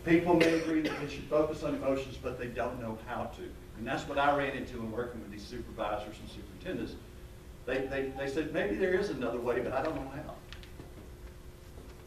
People may agree that they should focus on emotions, but they don't know how to. And that's what I ran into in working with these supervisors and superintendents. They said, maybe there is another way, but I don't know how.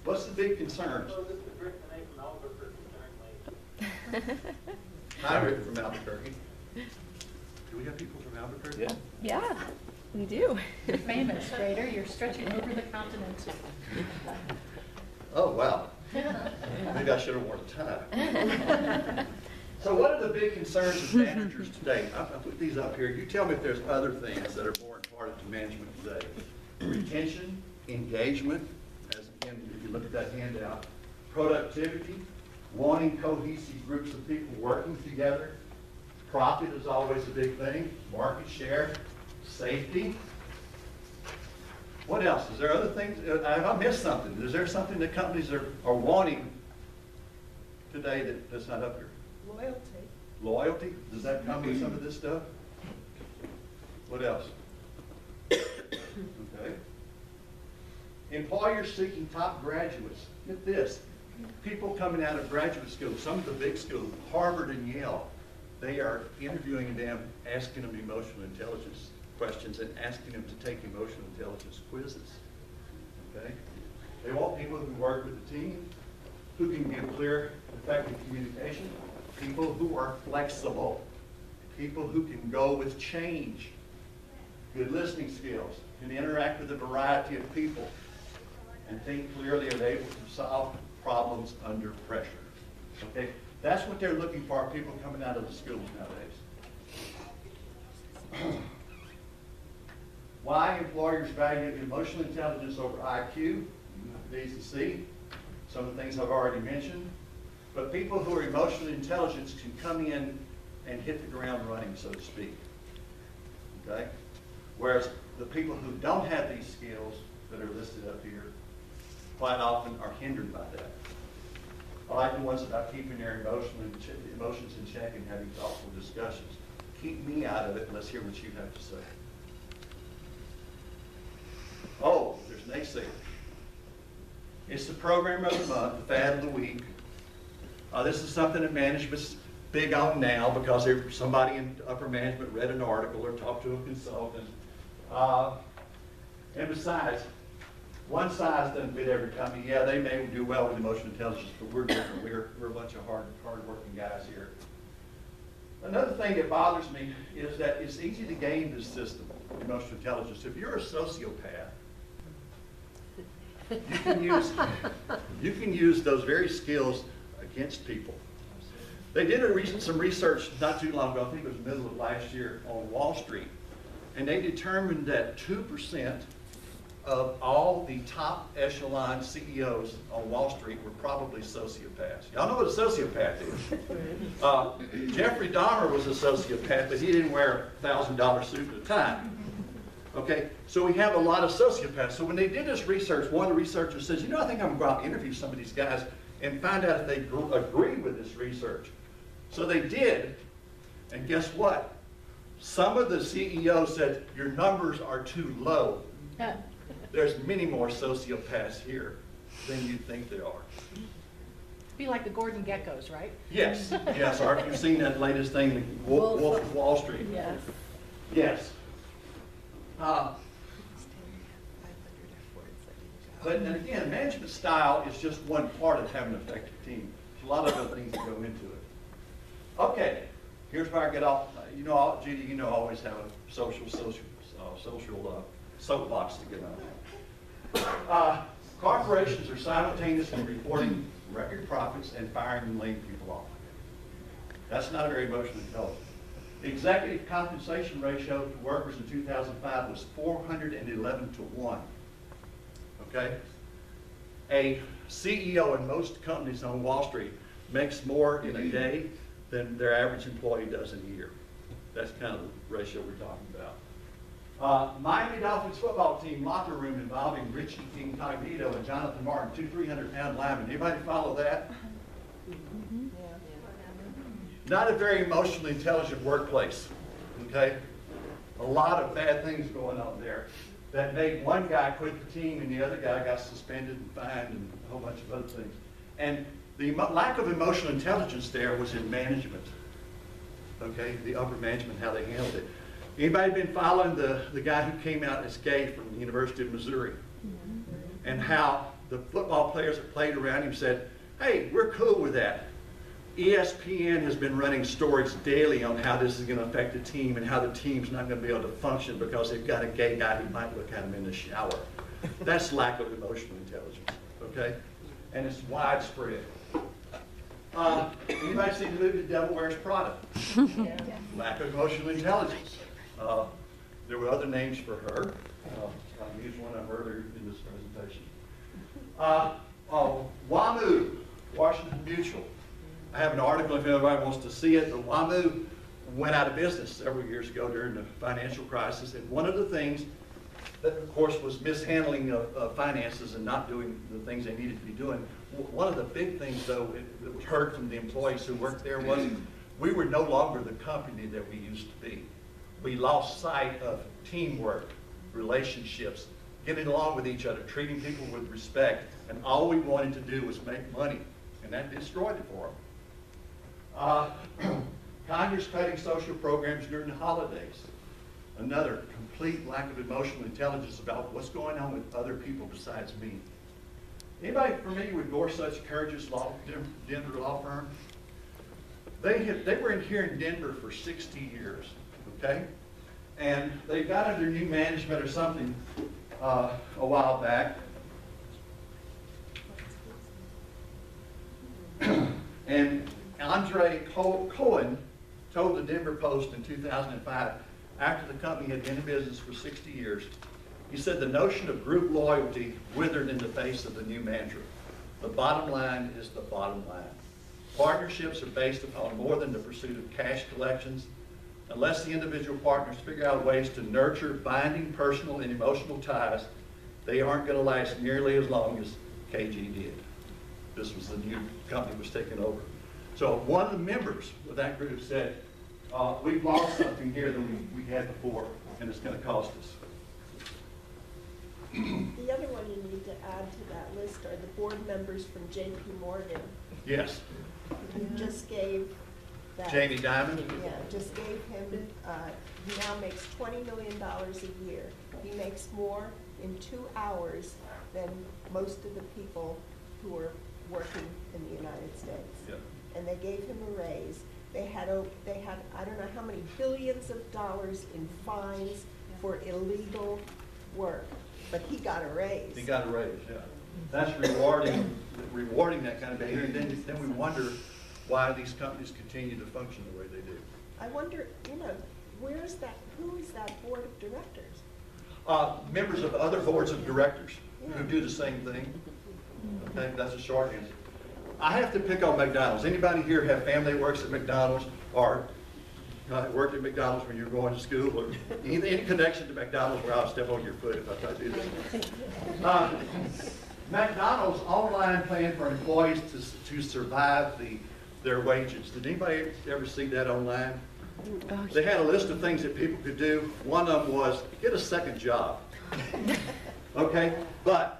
What's the big concerns? Well, this is Rick Renee from Albuquerque. Hi, Rick from Albuquerque. Do we have people from Albuquerque? Yeah. Yeah, we do. You're famous, Trader. You're stretching over the continent. Oh, wow. Maybe I should have worn a tie. So what are the big concerns of managers today? I put these up here. You tell me if there's other things that are more important to management today. Retention, engagement, as again, if you look at that handout, productivity, wanting cohesive groups of people working together. Profit is always a big thing. Market share, safety. What else? Is there other things? Have I missed something? Is there something that companies are wanting today that's not up here? Loyalty. Loyalty? Does that come with some of this stuff? What else? Okay. Employers seeking top graduates. Get this. People coming out of graduate school, some of the big schools, Harvard and Yale, they are interviewing them, asking them emotional intelligence questions and asking them to take emotional intelligence quizzes. Okay? They want people who work with the team, who can give clear, effective communication, people who are flexible, people who can go with change, good listening skills, can interact with a variety of people, and think clearly and able to solve problems under pressure. Okay? That's what they're looking for, people coming out of the schools nowadays. Why employers value emotional intelligence over IQ? These to see. Some of the things I've already mentioned. But people who are emotionally intelligent can come in and hit the ground running, so to speak. Okay? Whereas the people who don't have these skills that are listed up here quite often are hindered by that. I like the ones about keeping their emotions in check and having thoughtful discussions. Keep me out of it and let's hear what you have to say. Oh, there's naysayers. It's the program of the month, the fad of the week. This is something that management's big on now because somebody in upper management read an article or talked to a consultant. And besides, one size doesn't fit every company. Yeah, they may do well with emotional intelligence, but we're different. We're a bunch of hard-working guys here. Another thing that bothers me is that it's easy to game this system, emotional intelligence. If you're a sociopath, you can use those very skills against people. They did some research not too long ago, I think it was the middle of last year, on Wall Street, and they determined that 2% of all the top echelon CEOs on Wall Street were probably sociopaths. Y'all know what a sociopath is. Jeffrey Dahmer was a sociopath, but he didn't wear a $1,000 suit at a time. Okay, so we have a lot of sociopaths. So when they did this research, one of the researchers says, you know, I think I'm going to go out and interview some of these guys and find out if they agree with this research. So they did, and guess what? Some of the CEOs said, your numbers are too low. There's many more sociopaths here than you think there are. Be like the Gordon Geckos, right? Yes, yes. Art, you've seen that latest thing, the Wolf of Wall Street. Yes. Yes. But and again, management style is just one part of having an effective team. There's a lot of other things that go into it. Okay, here's where I get off. You know, Judy, you know, I always have a social soapbox to get on. Corporations are simultaneously reporting record profits and firing and laying people off. That's not very emotionally intelligent. The executive compensation ratio to workers in 2005 was 411 to 1. Okay? A CEO in most companies on Wall Street makes more in a day than their average employee does in a year. That's kind of the ratio we're talking about. Miami Dolphins football team locker room involving Richie Incognito and Jonathan Martin, two 300-pound linemen. Anybody follow that? Not a very emotionally intelligent workplace, okay? A lot of bad things going on there that made one guy quit the team and the other guy got suspended and fined and a whole bunch of other things. And The lack of emotional intelligence there was in management. Okay, the upper management, how they handled it. Anybody been following the guy who came out as gay from the University of Missouri? And how the football players that played around him said, hey, we're cool with that. ESPN has been running stories daily on how this is going to affect the team and how the team's not going to be able to function because they've got a gay guy who might look at him in the shower. That's lack of emotional intelligence, okay? And it's widespread. Anybody seen the movie The Devil Wears Prada? Lack of emotional intelligence. There were other names for her. I used one of them earlier in this presentation. WAMU, Washington Mutual. I have an article if anybody wants to see it. The WAMU went out of business several years ago during the financial crisis, and one of the things that, of course, was mishandling of finances and not doing the things they needed to be doing. One of the big things, though, that was heard from the employees who worked there was we were no longer the company that we used to be. We lost sight of teamwork, relationships, getting along with each other, treating people with respect, and all we wanted to do was make money, and that destroyed it for them. Congress cutting social programs during the holidays. Another complete lack of emotional intelligence about what's going on with other people besides me. Anybody familiar with Gorsuch Courageous Denver law firm? They were in here in Denver for 60 years, okay? And they got under new management or something a while back. And Andre Cohen told the Denver Post in 2005, after the company had been in business for 60 years, he said the notion of group loyalty withered in the face of the new mantra. The bottom line is the bottom line. Partnerships are based upon more than the pursuit of cash collections. Unless the individual partners figure out ways to nurture binding personal and emotional ties, they aren't going to last nearly as long as KG did. This was the new company was taken over. So one of the members of that group said, we've lost something here that we had before, and it's going to cost us. The other one you need to add to that list are the board members from J.P. Morgan. Yes. You just gave that. Jamie Dimon? Yeah, just gave him, he now makes $20 million a year. He makes more in 2 hours than most of the people who are working in the United States. Yep. And they gave him a raise. They had, I don't know how many billions of dollars in fines for illegal work, but he got a raise. He got a raise, yeah. That's rewarding that kind of behavior. And then we wonder why these companies continue to function the way they do. I wonder, who is that board of directors? Members of other boards of directors who do the same thing. Okay, that's a short answer. I have to pick on McDonald's. Anybody here have family that works at McDonald's or worked at McDonald's when you were going to school or any connection to McDonald's where I'll step on your foot if I try to do this? McDonald's online plan for employees to survive their wages. Did anybody ever see that online? They had a list of things that people could do. One of them was get a second job. Okay, but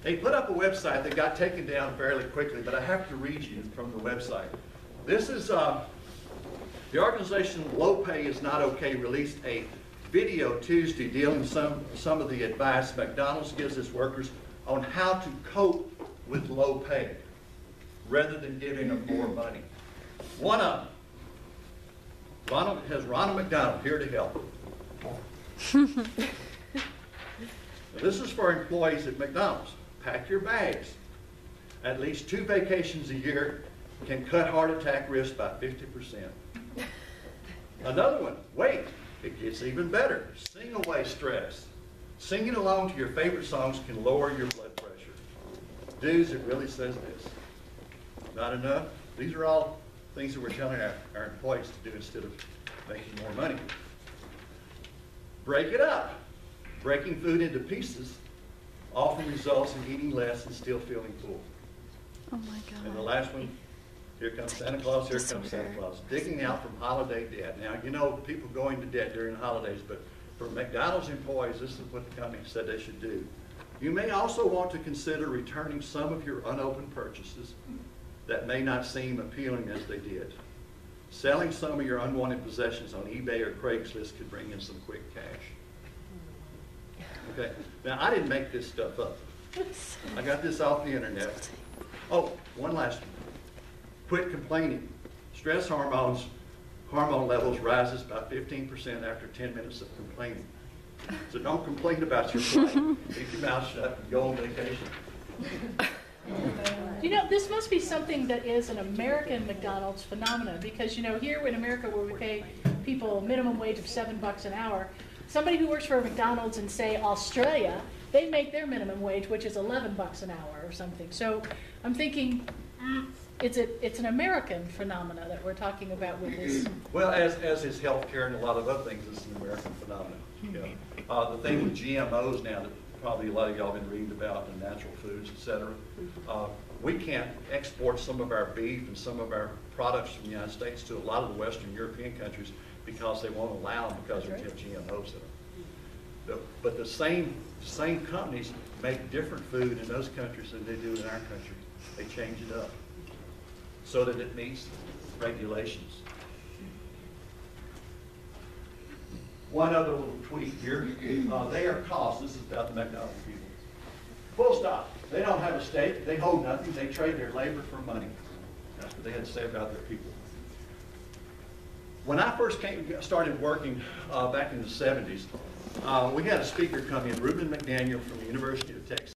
they put up a website that got taken down fairly quickly, but I have to read you from the website. This is the organization Low Pay Is Not Okay released a video Tuesday dealing some of the advice McDonald's gives its workers on how to cope with low pay rather than giving them more money. One of them Ronald McDonald here to help. This is for employees at McDonald's. Pack your bags. At least 2 vacations a year can cut heart attack risk by 50%. Another one, wait, it gets even better. Sing away stress. Singing along to your favorite songs can lower your blood pressure. Dudes, it really says this. Not enough? These are all things that we're telling our employees to do instead of making more money. Break it up. Breaking food into pieces often results in eating less and still feeling full. Oh my God. And the last one, here comes Santa Claus, here comes Santa Claus. Digging out from holiday debt. Now, people go into debt during the holidays, but for McDonald's employees, this is what the company said they should do. You may also want to consider returning some of your unopened purchases that may not seem appealing as they did. Selling some of your unwanted possessions on eBay or Craigslist could bring in some quick cash. Okay, now I didn't make this stuff up. I got this off the internet. Oh, one last one. Quit complaining. Stress hormone levels rises about 15% after 10 minutes of complaining. So don't complain about your flight. Keep your mouth shut and go on vacation. You know, this must be something that is an American McDonald's phenomenon, because, you know, here in America where we pay people minimum wage of $7 an hour, somebody who works for a McDonald's in, say, Australia, they make their minimum wage, which is $11 an hour or something. So I'm thinking, it's an American phenomena that we're talking about with this. Well, as is healthcare and a lot of other things, it's an American phenomenon. You know. The thing with GMOs now that probably a lot of y'all have been reading about, and natural foods, et cetera, we can't export some of our beef and some of our products from the United States to a lot of the Western European countries because they won't allow them because they have GMOs in them. But the same companies make different food in those countries than they do in our country. They change it up so that it meets regulations. One other little tweak here. They are costs. This is about the McDonald's people. Full stop. They don't have a stake. They hold nothing. They trade their labor for money. That's what they had to say about their people. When I first started working back in the 70s, we had a speaker come in, Reuben McDaniel from the University of Texas.